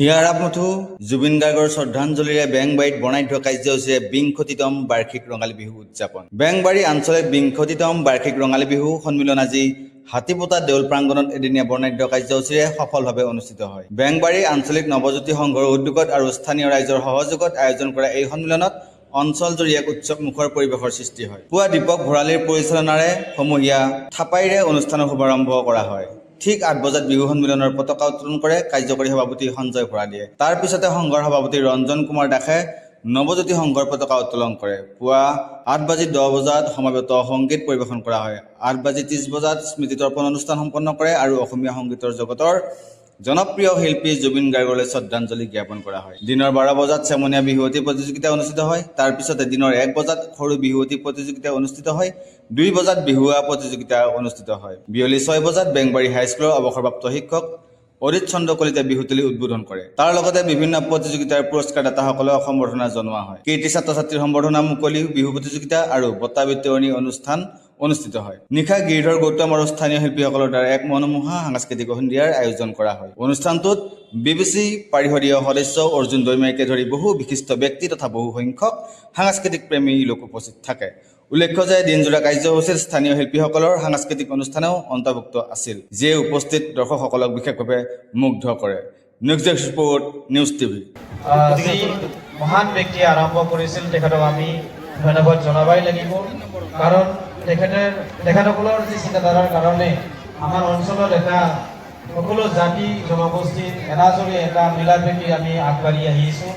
হিয়াৰামথু জুবিন গাৰ্গৰ শ্ৰদ্ধাঞ্জলিৰে বেংবাৰীত বনাই থোৱা কাৰ্যসূচীৰে ২০তম বাৰ্ষিক ৰঙালী বিহু উদযাপন। বেংবাৰী আঞ্চলিক ২০তম বাৰ্ষিক ৰঙালী বিহু সন্মিলন আজি হাতীপোতা দেউল প্ৰাংগণত এদিনীয়া বৰ্ণাঢ্য কাৰ্যসূচীৰে সফলভাৱে অনুষ্ঠিত হয়। বেংবাৰী আঞ্চলিক নৱজ্যোতি সংঘৰ উদ্যোগত আৰু স্থানীয় ৰাইজৰ সহযোগত আয়োজন কৰা এই সন্মিলনত অঞ্চলজুৰি এক উৎসৱ মুখৰ পৰিৱেশৰ সৃষ্টি হয়। পুৱা দীপক ভৰালীৰ পৰিচালনাৰে সমূহীয়া থাপাইৰে অনুষ্ঠানৰ শুভাৰম্ভ কৰা হয়। ঠিক ৮ বজাত বিহু সন্মিলনৰ পতাকা উত্তোলন কৰে কাৰ্যকৰী সভাপতি সঞ্জয় ভৰালীয়ে। তাৰ পিছতে সংঘৰ সভাপতি ৰঞ্জন কুমাৰ দাসে নৱজ্যোতি সংঘৰ পতাকা উত্তোলন কৰে। পুৱা ৮:১০ বজাত সমাবেত সংগীত পৰিৱেশন কৰা হয়। ৮:৩০ বজাত স্মৃতি তৰ্পণ অনুষ্ঠান সম্পন্ন কৰে আৰু অসমীয়া সংগীতৰ জগতৰ জনপ্ৰিয় শিল্পী জুবিন গাৰ্গলৈ শ্ৰদ্ধাঞ্জলি জ্ঞাপন কৰা হয়। দিনৰ ১২ বজাত চেমনীয়া বিহুৱতী প্ৰতিযোগিতা অনুষ্ঠিত হয়। তাৰ পিছতে দিনৰ ১ বজাত সৰু বিহুৱতী প্ৰতিযোগিতা অনুষ্ঠিত হয়। ২ বজাত বিহুৱা প্ৰতিযোগিতা অনুষ্ঠিত হয়। বিয়লি ৬ বজাত বেংবাৰী হাইস্কুলৰ অৱসৰপ্ৰাপ্ত শিক্ষক অদিত চন্দ্ৰ কলিতাই বিহুতলী উদ্বোধন কৰে। তাৰ লগতে বিভিন্ন প্ৰতিযোগিতাৰ পুৰস্কাৰদাতাসকলক সম্বৰ্ধনা জনোৱা হয়। কীৰ্তি ছাত্ৰ ছাত্ৰীৰ সম্বৰ্ধনা মুকলি বিহু প্ৰতিযোগিতা আৰু বঁটা বিতৰণী অনুষ্ঠান অনুষ্ঠিত হয়। নিশা গিৰিধৰ গৌতম আৰু স্থানীয় শিল্পীসকলৰ দ্বাৰা এক মনোমোহা সাংস্কৃতিক সন্ধিয়াৰ আয়োজন কৰা হয়। অনুষ্ঠানটোত BBC পৰিষদীয় সদস্য অৰ্জুন দৈমাৰীকে ধৰি বহু বিশিষ্ট ব্যক্তি তথা বহু সংখ্যক সাংস্কৃতিক প্ৰেমী লোক উপস্থিত থাকে। উল্লেখ্য যে দিনজোৰা কাৰ্যসূচীত স্থানীয় শিল্পীসকলৰ সাংস্কৃতিক অনুষ্ঠানেও অন্তৰ্ভুক্ত আছিল, যিয়ে উপস্থিত দৰ্শকসকলক বিশেষভাৱে মুগ্ধ কৰে। News desk report, news TV. মহান ব্যক্তিয়ে আৰম্ভ কৰিছিল, তেখেতক আমি ধন্যবাদ জনাবই লাগিব। কাৰণ তেখেতসকলৰ যি চিন্তাধাৰাৰ কাৰণে আমাৰ অঞ্চলত এটা সকলো জাতি জনগোষ্ঠীৰ এনাজৰি এটা মিলা প্ৰীতি আমি আগবাঢ়ি আহিছোঁ।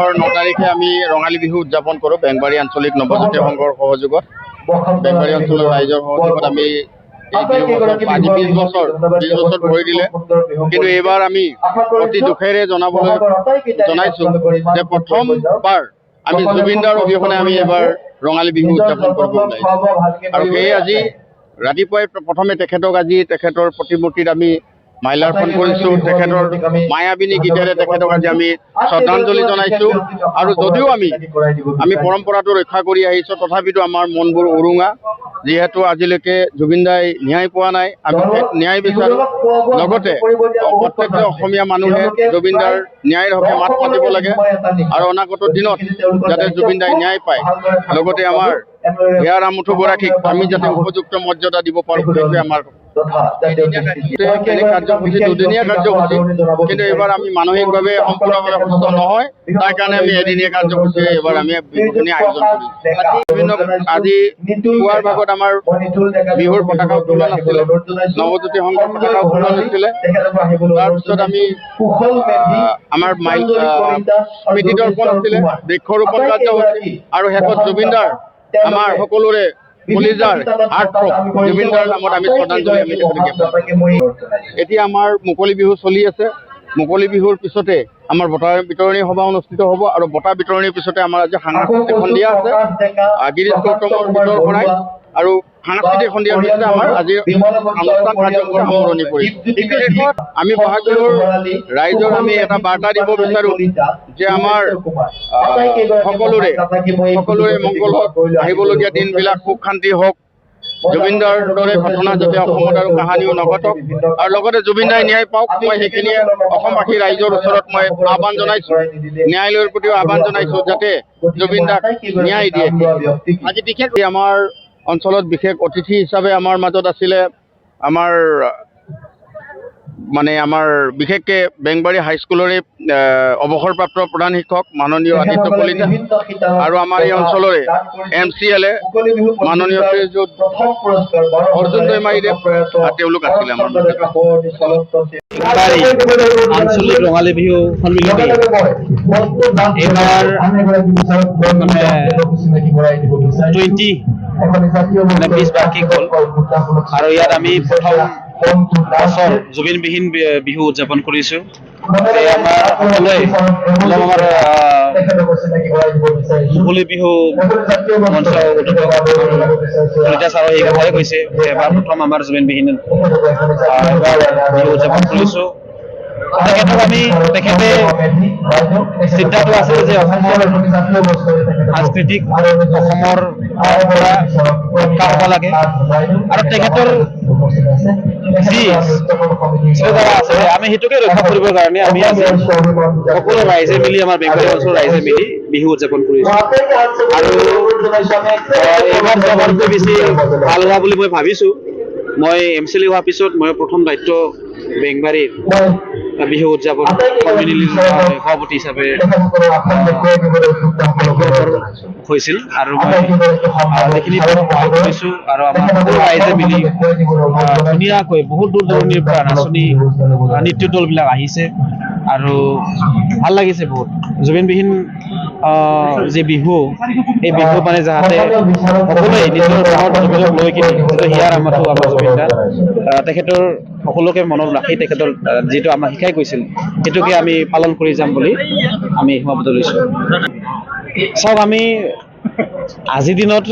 মাহৰ 9 তাৰিখে আমি ৰঙালী বিহু উদযাপন কৰোঁ বেংবাৰী আঞ্চলিক নৱজ্যোতি সংঘৰ সহযোগত। বেংবাৰী অঞ্চলৰ ৰাইজৰ সহযোগত আমি এই বিহু আজি 20 বছৰ ভৰি দিলে। কিন্তু এইবাৰ আমি অতি দুখেৰে জনাইছোঁ যে প্ৰথমবাৰ আমি জুবিনদাৰ অবিহনে আমি এইবাৰ ৰঙালী বিহু উদযাপন কৰিব ওলাইছোঁ। আৰু সেয়ে আজি ৰাতিপুৱাই প্ৰথমে তেখেতৰ প্ৰতিমূৰ্তিত আমি মাল্যাৰ্পণ কৰিছোঁ। তেখেতৰ মায়াবিনী গীতেৰে তেখেতক আজি আমি শ্ৰদ্ধাঞ্জলি জনাইছোঁ। আৰু যদিও আমি পৰম্পৰাটো ৰক্ষা কৰি আহিছোঁ, তথাপিতো আমাৰ মনবোৰ উৰুঙা, যিহেতু আজিলৈকে জুবিনদাই ন্যায় পোৱা নাই। আমি ন্যায় বিচাৰোঁ। লগতে প্ৰত্যেকজন অসমীয়া মানুহে জুবিনদাৰ ন্যায়ৰ হকে মাত মাতিব লাগে আৰু অনাগত দিনত যাতে জুবিনদাই ন্যায় পায়, লগতে আমাৰ হিয়াৰ আমুঠু গৰাকীক আমি যাতে উপযুক্ত মৰ্যাদা দিব পাৰোঁ, সেইটোৱে আমাৰ কাৰ্যসূচী, দুদিনীয়া কাৰ্যসূচী। কিন্তু এইবাৰ আমি মানসিকভাৱে সম্পূৰ্ণভাৱে সুস্থ নহয়, তাৰ কাৰণে আমি এদিনীয়া কাৰ্যসূচী এইবাৰ আমি বিহুখিনি আয়োজন কৰিছোঁ। বিভিন্ন আজি পুৱাৰ ভাগত আমাৰ বিহুৰ পতাকা উত্তোলন আছিলে, নৱজ্যোতি সংঘৰ পতাকা উত্তোলন হৈছিলে। তাৰপিছত আমি আমাৰ স্মৃতি দৰ্পণ আছিলে, বৃক্ষৰোপণ কাৰ্যসূচী, আৰু শেষত জুবিনদাৰ আমাৰ সকলোৰে কলিজাৰ হাৰ্টথ্ৰব জুবিনদাৰ নামত আমি শ্ৰদ্ধাঞ্জলি আমি তেখেতক এতিয়া আমাৰ মুকলি বিহু চলি আছে। মুকলি বিহুৰ পিছতে আমাৰ বঁটা বিতৰণী সভা অনুষ্ঠিত হ'ব আৰু বঁটা বিতৰণীৰ পিছতে আমাৰ আজি সাংস্কৃতিক সন্ধিয়া আছে। গিৰীশ গৌতমৰ গীতৰ ভৰাই আৰু সাংস্কৃতিক সন্ধিয়াৰ পিছতে আমাৰ আজি অনুষ্ঠান কাৰ্যসূচী সামৰণি পৰিছে। আমি বহাগ বিহুৰ ৰাইজৰ আমি এটা বাৰ্তা দিব বিচাৰোঁ যে আমাৰ সকলোৰে মংগল হওক, আহিবলগীয়া দিনবিলাক সুখ শান্তি হওক, জুবিনদাৰ দৰে ঘটনা যাতে অসমত আৰু কাহানিও নঘটক, আৰু লগতে জুবিনদাই ন্যায় পাওক। মই সেইখিনিয়ে অসমবাসী ৰাইজৰ ওচৰত মই আহ্বান জনাইছোঁ, ন্যায়ালয়ৰ প্ৰতিও আহ্বান জনাইছোঁ যাতে জুবিনদাক ন্যায় দিয়ে। আজি বিশেষকৈ আমাৰ অঞ্চলত বিশেষ অতিথি হিচাপে আমাৰ মাজত আছিলে আমাৰ বিশেষকৈ বেংবাৰী হাইস্কুলৰে অৱসৰপ্ৰাপ্ত প্ৰধান শিক্ষক মাননীয় আদিত্য কলিতা, আৰু আমাৰ এই অঞ্চলৰে MCLA মাননীয় শ্ৰীযুত অৰ্জুন দৈমাৰীদেৱ, তেওঁলোক আছিলে আমাৰ আঞ্চলিক ৰঙালী বিহু সন্মিলনী। এইবাৰ 20 বাৰ্ষিক হ'ল, আৰু ইয়াত আমি প্ৰথম বছৰ জুবিনবিহীন বিহু উদযাপন কৰিছোঁ। আমাৰ সকলোৱে আমাৰ মুকলি বিহু মঞ্চ কলিতা ছাৰে এই কথাই কৈছে যে এবাৰ প্ৰথম আমাৰ জুবিনবিহীন এবাৰ বিহু উদযাপন কৰিছোঁ। তেখেতে চিন্তাটো আছিল যে অসমৰ সাংস্কৃতিক অসমৰ পৰা ৰক্ষা হ'ব লাগে, আৰু তেখেতৰ যি চিন্তাধাৰা আছে আমি সেইটোকে ৰক্ষা কৰিবৰ কাৰণে আমি আজি সকলো ৰাইজে মিলি, আমাৰ বেংবাৰী অঞ্চলৰ ৰাইজে মিলি বিহু উদযাপন কৰিছোঁ। আৰু এইবাৰ যোৱাবাৰতকৈ বেছি ভাল হোৱা বুলি মই ভাবিছোঁ। মই MCLA হোৱাৰ পিছত মই প্ৰথম দায়িত্ব বেংবাৰীত বিহু উদযাপন সমিতিৰ সভাপতি হিচাপে হৈছিল, আৰু মই যিখিনি সহায় কৰিছোঁ, আৰু আমাৰ সকলো ৰাইজে মিলি ধুনীয়াকৈ বহুত দূৰ দূৰণিৰ পৰা নাচনী নৃত্য দলবিলাক আহিছে, আৰু ভাল লাগিছে বহুত। জুবিনবিহীন যি বিহু, এই বিহু যাতে সকলোৱে নিজৰ মনত জুবিনক লৈ কিনে হিয়াৰ আমঠু আমাৰ জুবিনদা, তেখেতৰ সকলোকে মনত ৰাখি তেখেতৰ যিটো আমাক শিকাই গৈছিল সেইটোকে আমি পালন কৰি যাম বুলি আমি সমাপ্ত লৈছোঁ। চাওক, আমি আজিৰ দিনত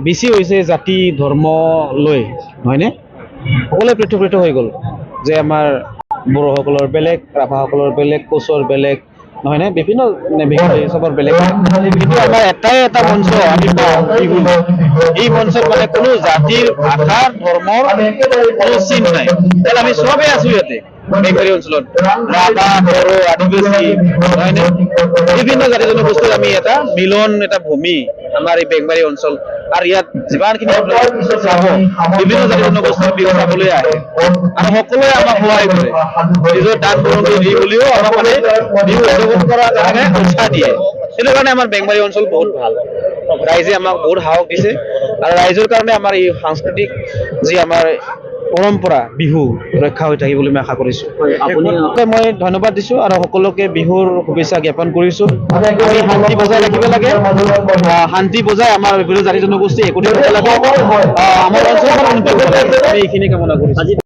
বেছি হৈছে জাতি ধৰ্ম লৈ, হয়নে? সকলোৱে পৃথক হৈ গ'ল, যে আমাৰ বড়োসকলৰ বেলেগ, ৰাভাসকলৰ বেলেগ, কোচৰ বেলেগ, নহয়নে? বিভিন্ন চবৰ বেলেগ, কিন্তু আমাৰ এটাই এটা মঞ্চ আমি পাওঁ বিহু। এই মঞ্চত কোনো জাতিৰ, ভাষা, ধৰ্মৰ কোনো চিন নাই। আমি চবেই আছো ইয়াতে বেংবাৰী অঞ্চলত, ৰাভা, বড়ো, আদিবাসী, নহয়নে? বিভিন্ন জাতি জনগোষ্ঠীৰ আমি এটা মিলন, এটা ভূমি আমাৰ এই বেংবাৰী অঞ্চল। আৰু ইয়াত যিমানখিনি চাব, বিভিন্ন জাতি জনগোষ্ঠীৰ বিহু চাবলৈ আহে, আৰু সকলোৱে আমাক সহায় কৰে, নিজৰ দান বৰঙণি দি হ'লেও আমাক বিহু উদযাপন কৰাৰ কাৰণে উৎসাহ দিয়ে। সেইটো কাৰণে আমাৰ বেংবাৰী অঞ্চল বহুত ভাল, ৰাইজে আমাক বহুত সাহস দিছে, আৰু ৰাইজৰ কাৰণে আমাৰ এই সাংস্কৃতিক যি আমাৰ পৰম্পৰা বিহু ৰক্ষা হৈ থাকিব বুলি মই আশা কৰিছোঁ। মই ধন্যবাদ দিছোঁ আৰু সকলোকে বিহুৰ শুভেচ্ছা জ্ঞাপন কৰিছোঁ। আমি শান্তি বজাই ৰাখিব লাগে, শান্তি বজাই আমাৰ বিভিন্ন জাতি জনগোষ্ঠী একত্ৰিত হ'ব লাগে, আমাৰ অঞ্চলখন উন্নতি হ'ব লাগে, আমি এইখিনি কামনা কৰিছোঁ।